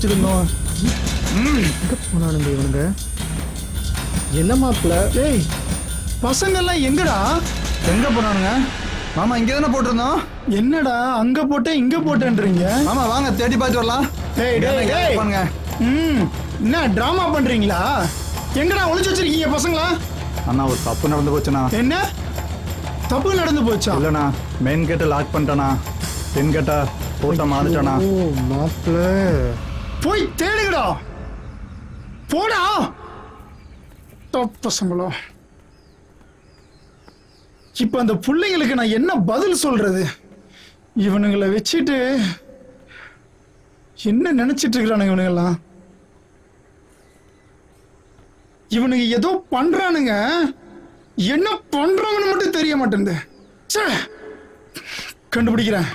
வச்சிருந்தோம். எங்க போனானுங்க இவனுங்க? என்ன மாப்பிள்ள? ஏய் பசங்கெல்லாம் எங்கடா? எங்க போனானுங்க மாமா? இங்கே தானே போட்டிருந்தோம். என்னடா அங்க போட்டேன் இங்க போட்டேன்றீங்க? மாமா வாங்க தேடி பார்த்து வரலாம். பண்ணுங்க. என்ன டிராமா பண்றீங்களா? எங்கடா ஒளிச்சு வச்சிருக்கீங்க பசங்களா? அண்ணா ஒரு தப்பு நடந்து போச்சுண்ணா. என்ன தப்பு நடந்து போச்சா? இல்லண்ணா மெயின் கேட்டை லாக் பண்ணிட்டானா, பின் கேட்டா போட்ட மாறிட்டானா. மாப்பிள்ள போய் தேடுங்கடா, போடா பசங்களோ. இப்ப அந்த பிள்ளைங்களுக்கு நான் என்ன பதில் சொல்றது? இவனுங்களை வச்சுட்டு என்ன நினைச்சிட்டு இருக்கிறானுங்க இவனுங்கெல்லாம்? இவனுங்க ஏதோ பண்றானுங்க, என்ன பண்றாங்கன்னு மட்டும் தெரிய மாட்டேங்குது. கண்டுபிடிக்கிறேன்.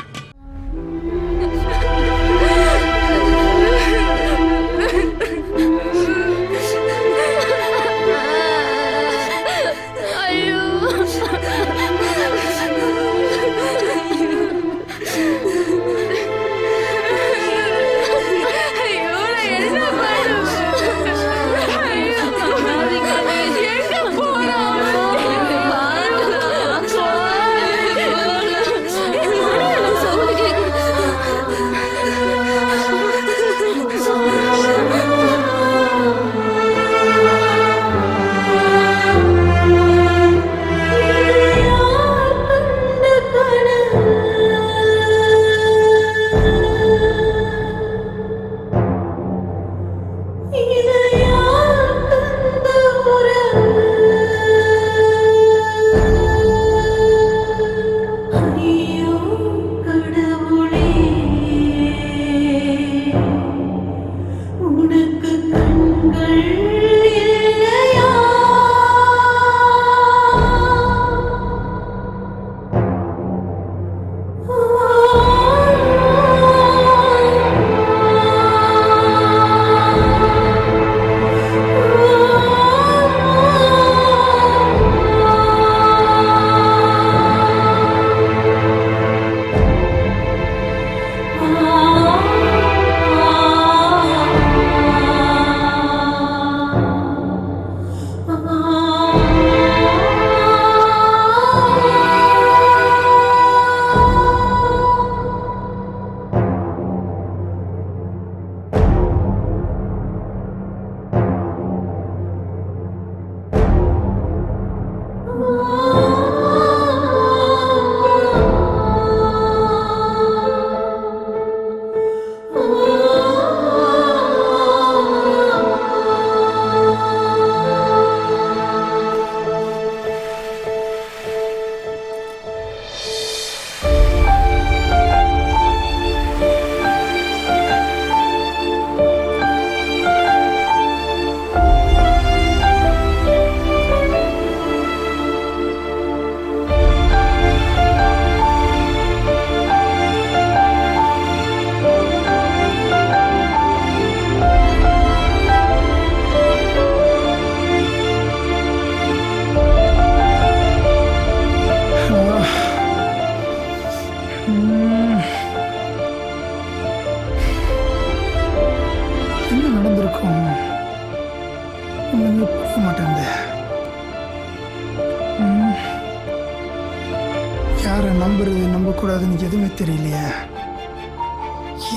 யாரை நம்புறது நம்பக்கூடாதுன்னு எதுவுமே தெரியலையே.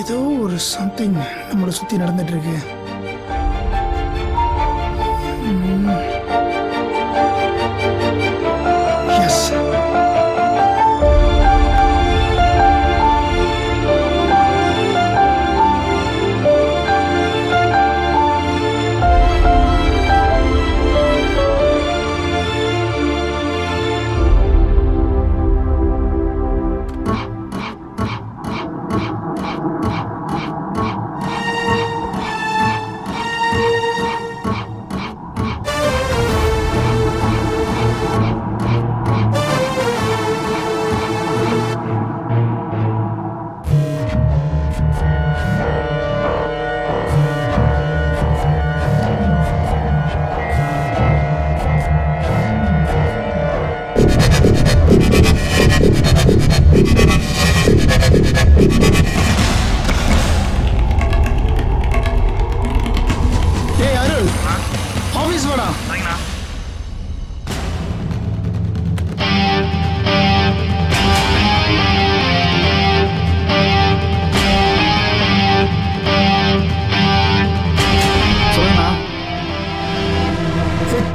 ஏதோ ஒரு சம்திங் நம்மளை சுத்தி நடந்துட்டு இருக்கு. எஸ்,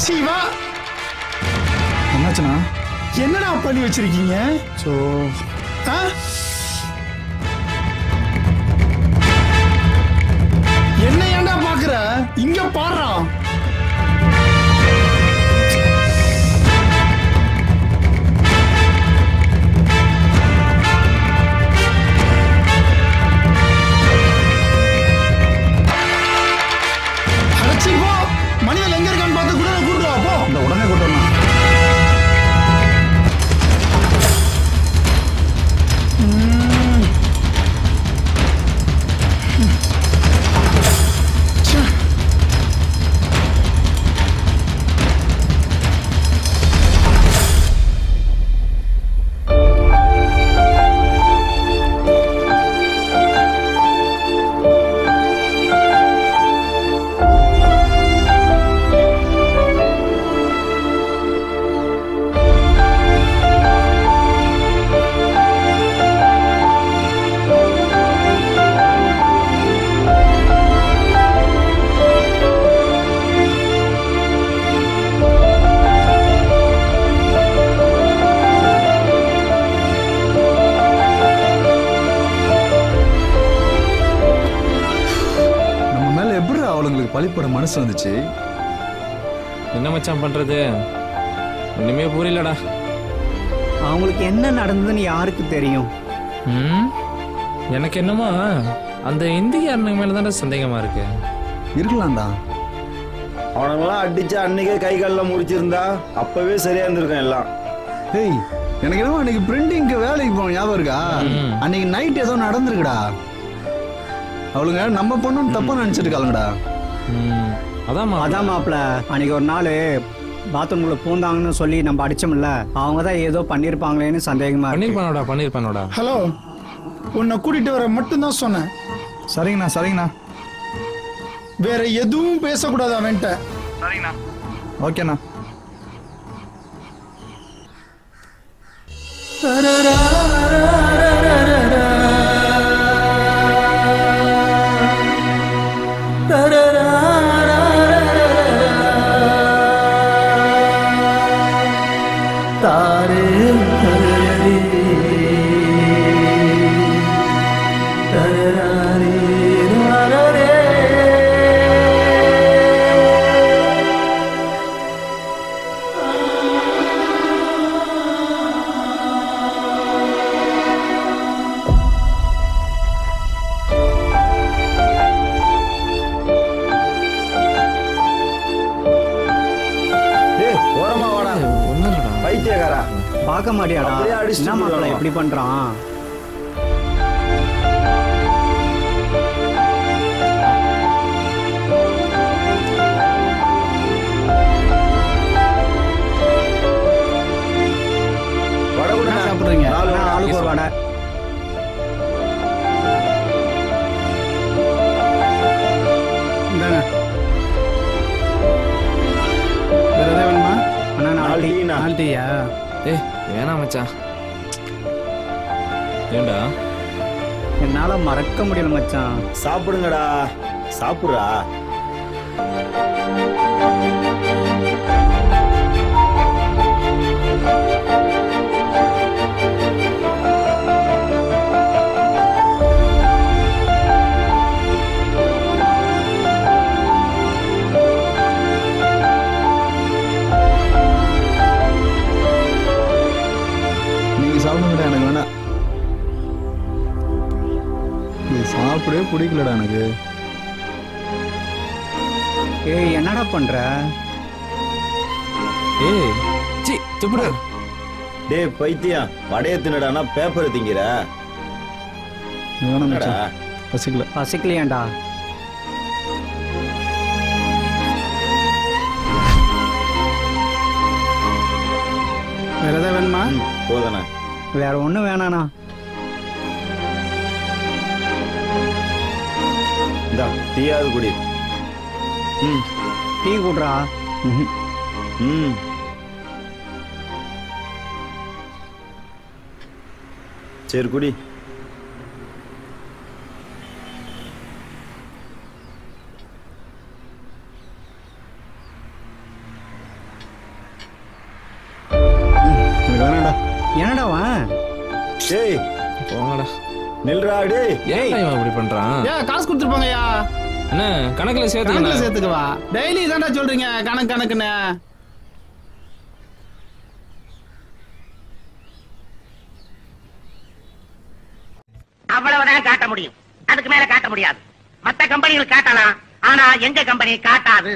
சிவா என்னாச்சுண்ணா? என்னடா பண்ணி வச்சிருக்கீங்க? ஸோ ஆ? என்ன ஏன்டா பாக்குற? இங்க பாடுறா. மணிகள் எங்க இருக்கான்னு பார்த்து கூட கூட்டு வா போ. இந்த உடனே கூட்டு வரணும். பழிப்பட மனசு வந்துச்சு. என்ன மச்சான் பண்றது? ஒண்ணுமே புரியலடா. அவங்களுக்கு என்ன நடந்ததுன்னு யாருக்கு தெரியும்? எனக்கு என்னமோ அந்த இந்தியாரனுக்கு மேலதான் சந்தேகமா இருக்கு. இருக்கலாம்டா. அவனெல்லாம் அடிச்சு அன்னைக்கே கை காலில் முடிச்சிருந்தா அப்பவே சரியா இருந்திருக்கும் எல்லாம். ஏய், எனக்கு என்னமோ அன்னைக்கு பிரிண்டிங்க்கு வேலைக்கு போனோம், ஞாபகம் இருக்கா? அன்னைக்கு நைட் ஏதோ நடந்திருக்குடா. அவளுங்க நம்ம பொண்ணுன்னு தப்பா நினைச்சிருக்காளுங்கடா. அதான் மாப்பிள்ள, அன்னைக்கு ஒரு நாள் பாத்ரூம்குள்ள பூந்தாங்கன்னு சொல்லி நம்ம அடிச்சோம்ல, அவங்க தான் ஏதோ பண்ணிருப்பாங்களேன்னு சந்தேகமா பண்ணிருப்பானோடா. ஹலோ, உன்னை கூட்டிட்டு வர மட்டும் தான் சொன்னேன். சரிங்கண்ணா சரிங்கண்ணா. வேற எதுவும் பேசக்கூடாது அவன்கிட்ட. சரிங்கண்ணா. ஓகேண்ணா. பார்க்க மாட்டியாடா? என்ன மாப்பிள்ள எப்படி பண்றான்? சாப்பிடுறீங்க? ஆளுக்கு ஒரு வடை. வேணுமா? நாலு டீயா? வேணாம் மச்சான். ஏண்டா? என்னால மறக்க முடியல மச்சான். சாப்பிடுங்கடா, சாப்பிடுறா. சாப்பிடுங்கடா, எனக்கு வேணாம். நீ சாப்பிடவே பிடிக்கலடா எனக்கு. ஏய், என்னடா பண்ற? ஏய் சி துப்புடா. டேய் பைத்தியம், வடைய தின்னடானா பேப்பர் திங்கிற? வேணாம்டா, பசிக்கல. பசிக்கலையாண்டா? வேற ஏதாவது வேணுமா? போதானே, வேற ஒண்ணும் வேணாண்ணா. இந்தா டீயாவது குடி. டீ குடுறா. சரி குடி. என்னடா அவன்? டேய் போங்கடா. நில்றா டேய். ஏன் இவன் இப்படி பண்றான்? காசு கொடுத்துருப்பாங்கய்யா. என்ன கணக்குல சேர்த்து சேர்த்துக்கவா? டெய்லி தான்டா சொல்றீங்க கணக்குன்னு. அவ்வளவுதான் காட்ட முடியும், அதுக்கு மேல காட்ட முடியாது. மத்த கம்பெனிகள் காட்டலாம், ஆனா எங்க கம்பெனி காட்டாது.